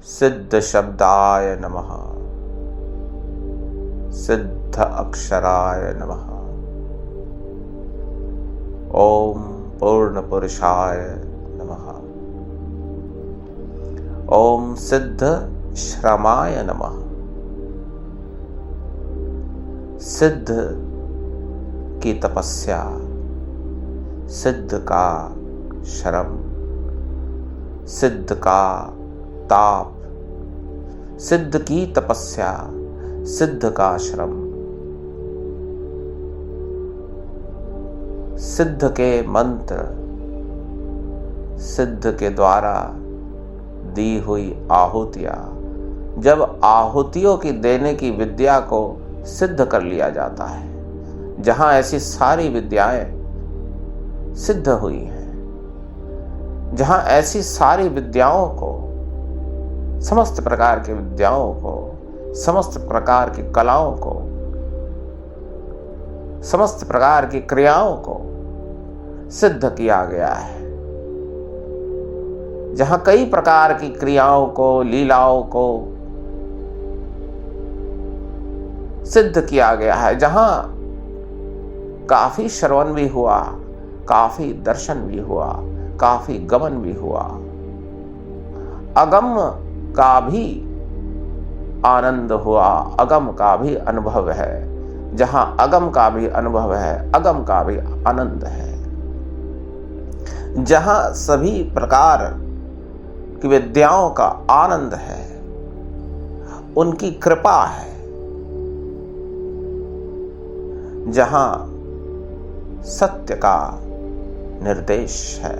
सिद्ध शब्दाय नमः, सिद्ध अक्षराय नमः। ओम पूर्ण पुरुषाय नमः। ओम सिद्ध श्रमाय नमः। सिद्ध की तपस्या, सिद्ध का श्रम, सिद्ध का ताप, सिद्ध की तपस्या, सिद्ध का श्रम, सिद्ध के मंत्र, सिद्ध के द्वारा दी हुई आहुतियां। जब आहुतियों की देने की विद्या को सिद्ध कर लिया जाता है, जहां ऐसी सारी विद्याएं सिद्ध हुई हैं, जहां ऐसी सारी विद्याओं को, समस्त प्रकार की विद्याओं को, समस्त प्रकार की कलाओं को, समस्त प्रकार की क्रियाओं को सिद्ध किया गया है, जहां कई प्रकार की क्रियाओं को, लीलाओं को सिद्ध किया गया है, जहां काफी श्रवण भी हुआ, काफी दर्शन भी हुआ, काफी गमन भी हुआ, अगम का भी आनंद हुआ, अगम का भी अनुभव है। जहां अगम का भी अनुभव है, अगम का भी आनंद है, जहां सभी प्रकार की विद्याओं का आनंद है, उनकी कृपा है, जहां सत्य का निर्देश है,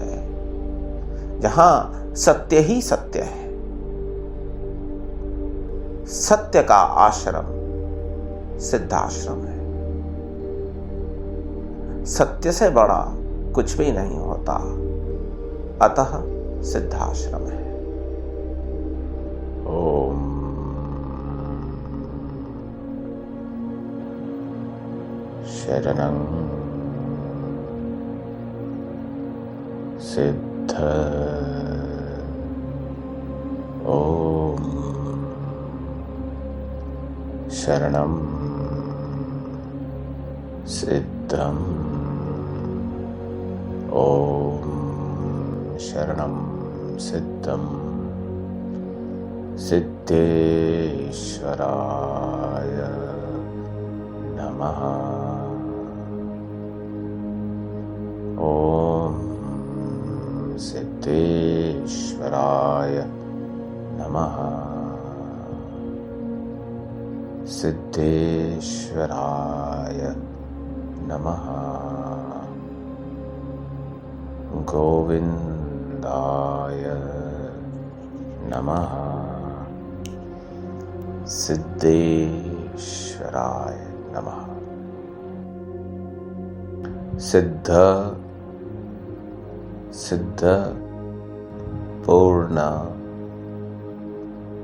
जहां सत्य ही सत्य है, सत्य का आश्रम सिद्धाश्रम है। सत्य से बड़ा कुछ भी नहीं होता, अतः सिद्धाश्रम है। ओम शरणं सिद्ध। ओम शरणं सिद्धं। ओम शरणं सिद्धं। सिद्धेश्वराय नमः। ओम सिद्धेश्वराय नमः। सिद्धेश्वराय नमः। गोविंदाय नमः। सिद्धेश्वराय नमः। सिद्ध सिद्ध पूर्ण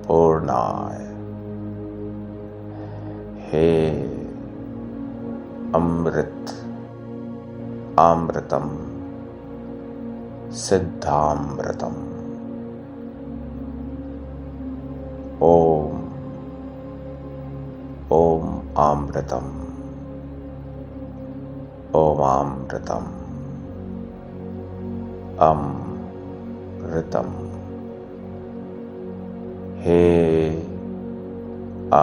पूर्णाय। हे अमृत अमृतम सिद्धामृतम। ओम ओम अमृतम ओमामृतम अमृतम। हे आ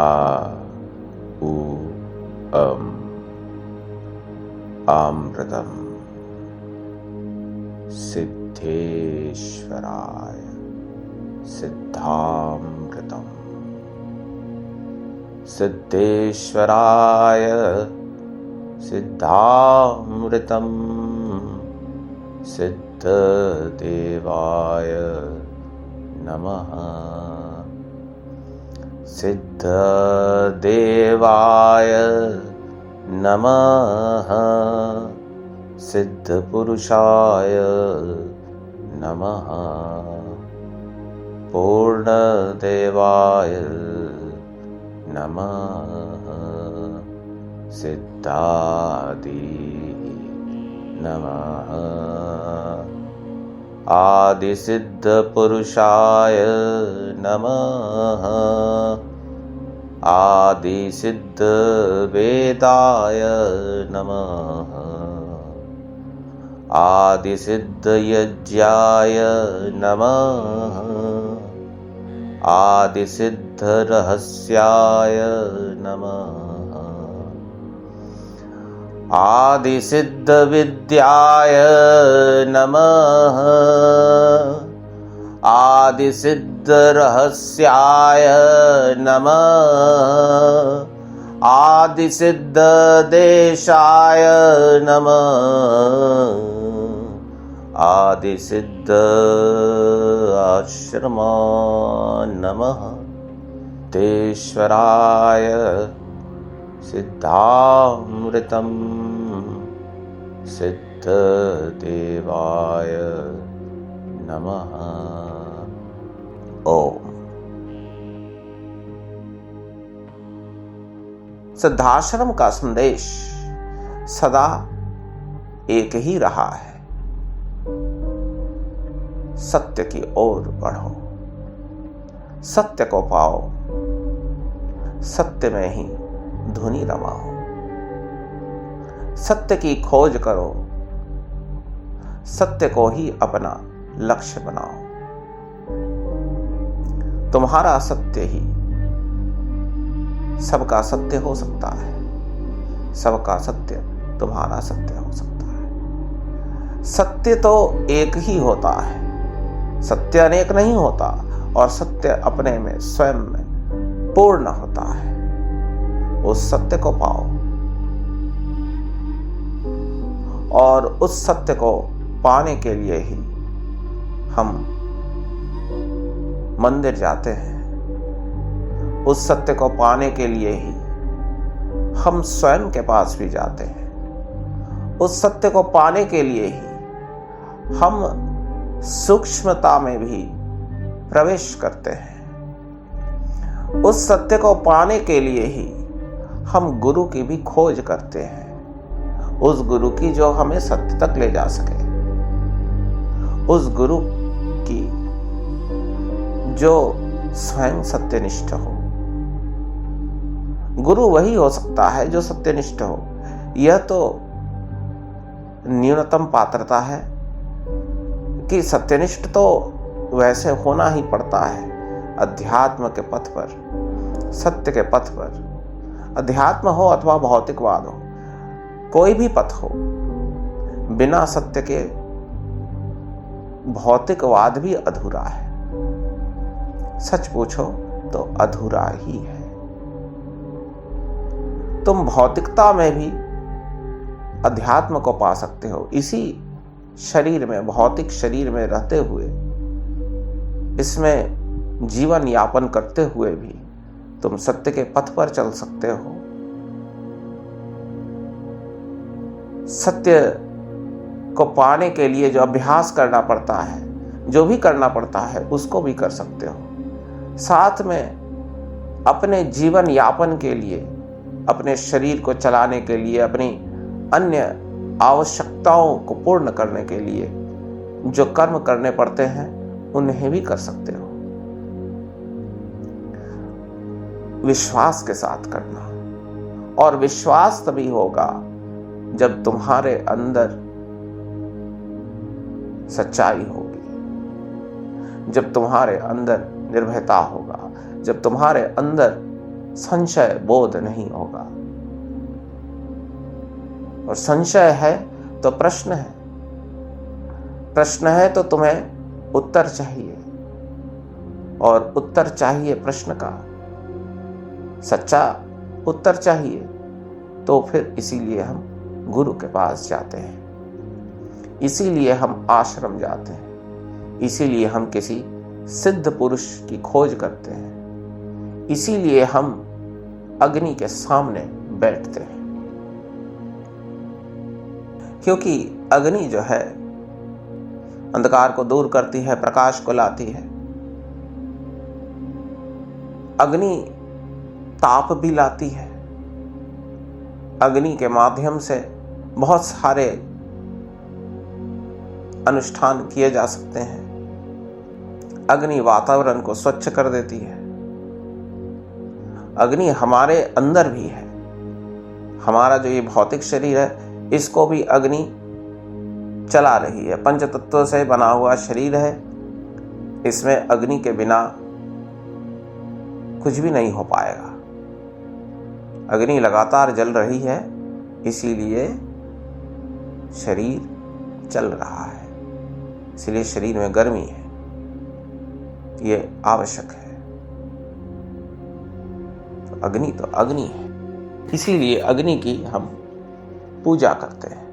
उ अम अमृतम सिद्धेश्वराय सिद्धामृतम। सिद्धेश्वराय सिद्धामृतम। सिद्धदेवाय नमः। सिद्धदेवाय नमः। सिद्धपुरुषाय नमः। पूर्णदेवाय नमः। सिद्धादि नमः। आदि सिद्ध पुरुषाय नमः। आदि सिद्ध वेदाय नमः। आदि सिद्ध यज्ञाय नमः। आदि सिद्ध रहस्याय नमः। आदि सिद्ध विद्याय नमः। आदि सिद्ध रहस्याय नमः। आदि सिद्ध देशाय नमः। आदि सिद्ध आश्रमा नमः। तेश्वराय सिद्धामृतम सिद्ध देवाय नमः। ओम। सिद्धाश्रम का संदेश सदा एक ही रहा है, सत्य की ओर बढ़ो, सत्य को पाओ, सत्य में ही धुनी रमाओ, सत्य की खोज करो, सत्य को ही अपना लक्ष्य बनाओ। तुम्हारा सत्य ही सबका सत्य हो सकता है, सबका सत्य तुम्हारा सत्य हो सकता है। सत्य तो एक ही होता है, सत्य अनेक नहीं होता, और सत्य अपने में स्वयं में पूर्ण होता है। उस सत्य को पाओ और उस सत्य को पाने के लिए ही हम मंदिर जाते हैं। उस सत्य को पाने के लिए ही हम स्वयं के पास भी जाते हैं। उस सत्य को पाने के लिए ही हम सूक्ष्मता में भी प्रवेश करते हैं। उस सत्य को पाने के लिए ही हम गुरु की भी खोज करते हैं, उस गुरु की जो हमें सत्य तक ले जा सके, उस गुरु की जो स्वयं सत्यनिष्ठ हो। गुरु वही हो सकता है जो सत्यनिष्ठ हो। यह तो न्यूनतम पात्रता है कि सत्यनिष्ठ तो वैसे होना ही पड़ता है। अध्यात्म के पथ पर, सत्य के पथ पर, अध्यात्म हो अथवा भौतिकवाद हो, कोई भी पथ हो, बिना सत्य के भौतिकवाद भी अधूरा है। सच पूछो तो अधूरा ही है। तुम भौतिकता में भी अध्यात्म को पा सकते हो। इसी शरीर में, भौतिक शरीर में रहते हुए, इसमें जीवन यापन करते हुए भी तुम सत्य के पथ पर चल सकते हो। सत्य को पाने के लिए जो अभ्यास करना पड़ता है, जो भी करना पड़ता है, उसको भी कर सकते हो। साथ में अपने जीवन यापन के लिए, अपने शरीर को चलाने के लिए, अपनी अन्य आवश्यकताओं को पूर्ण करने के लिए जो कर्म करने पड़ते हैं, उन्हें भी कर सकते हो। विश्वास के साथ करना, और विश्वास तभी होगा जब तुम्हारे अंदर सच्चाई होगी, जब तुम्हारे अंदर निर्भयता होगा, जब तुम्हारे अंदर संशय बोध नहीं होगा। और संशय है तो प्रश्न है, प्रश्न है तो तुम्हें उत्तर चाहिए, और उत्तर चाहिए प्रश्न का, सच्चा उत्तर चाहिए। तो फिर इसीलिए हम गुरु के पास जाते हैं, इसीलिए हम आश्रम जाते हैं, इसीलिए हम किसी सिद्ध पुरुष की खोज करते हैं, इसीलिए हम अग्नि के सामने बैठते हैं। क्योंकि अग्नि जो है अंधकार को दूर करती है, प्रकाश को लाती है। अग्नि ताप भी लाती है। अग्नि के माध्यम से बहुत सारे अनुष्ठान किए जा सकते हैं। अग्नि वातावरण को स्वच्छ कर देती है। अग्नि हमारे अंदर भी है। हमारा जो ये भौतिक शरीर है, इसको भी अग्नि चला रही है। पंच तत्वों से बना हुआ शरीर है, इसमें अग्नि के बिना कुछ भी नहीं हो पाएगा। अग्नि लगातार जल रही है, इसीलिए शरीर चल रहा है, इसलिए शरीर में गर्मी है, ये आवश्यक है। तो अग्नि है, इसीलिए अग्नि की हम पूजा करते हैं।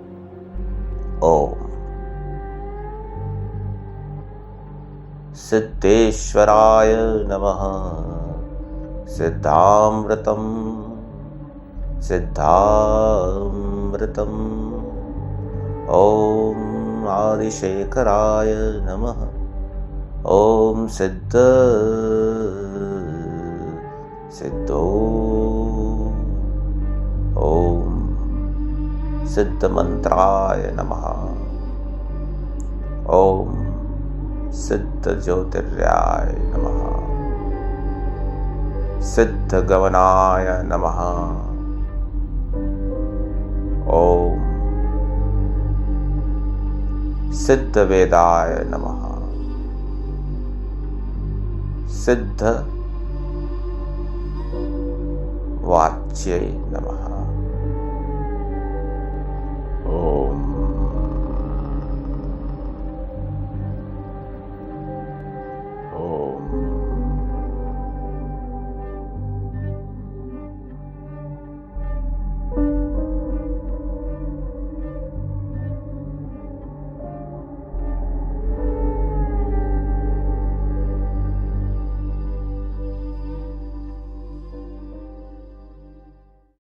ओम सिद्धेश्वराय नमः। सिद्धामृतम सिद्धामृतम। ओम आदिशेखराय नमः। ओम सिद्धो। ओम सिद्धमंत्राय नमः। ओम सिद्ध ज्योतिर्याय नमः। सिद्ध गमनाय नमः। ओम सिद्ध वेदाय नमः। सिद्ध वाच्यै नमः। ओम